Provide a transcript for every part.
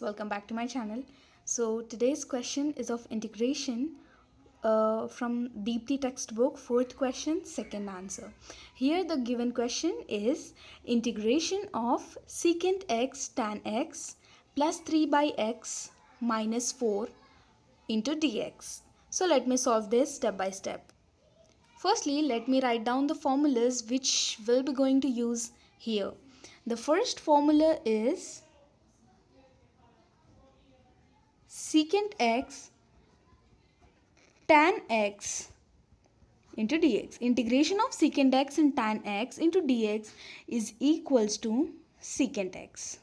Welcome back to my channel. So today's question is of integration from deeply textbook, fourth question, second answer. Here the given question is integration of secant x tan x plus 3 by x minus 4 into dx. So let me solve this step by step. Firstly, let me write down the formulas which we'll be going to use here. The first formula is secant x tan x into dx. Integration of secant x and tan x into dx is equals to secant x.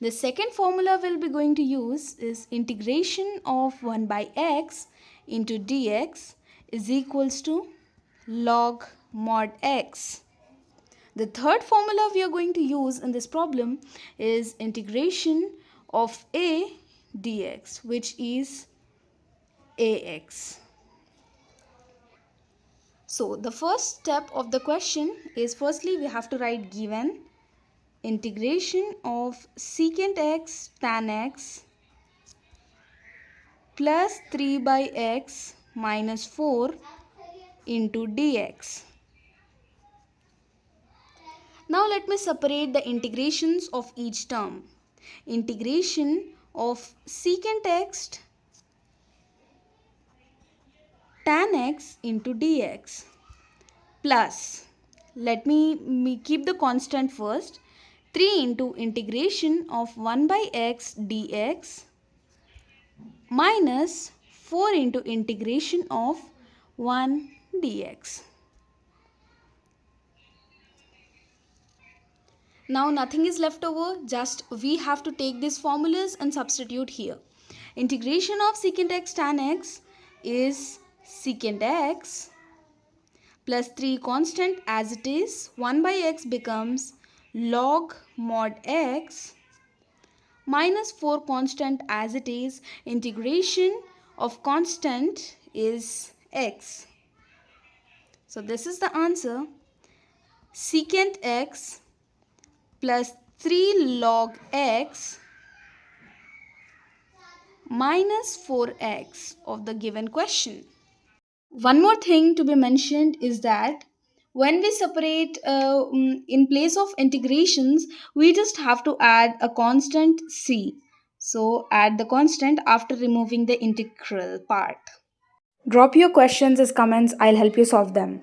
The second formula we'll be going to use is integration of 1 by x into dx is equals to log mod x. The third formula we are going to use in this problem is integration of a dx, which is ax. So the first step of the question is firstly we have to write given integration of secant x tan x plus 3 by x minus 4 into dx. Now let me separate the integrations of each term. Integration of secant x tan x into dx plus, let me keep the constant first, 3 into integration of 1 by x dx minus 4 into integration of 1 dx. Now nothing is left over, just we have to take these formulas and substitute here. Integration of secant x tan x is secant x plus 3 constant as it is, 1 by x becomes log mod x minus 4 constant as it is, integration of constant is x. So this is the answer, secant x plus 3 log x minus 4x of the given question. One more thing to be mentioned is that when we separate in place of integrations, we just have to add a constant c. So add the constant after removing the integral part. Drop your questions as comments, I'll help you solve them.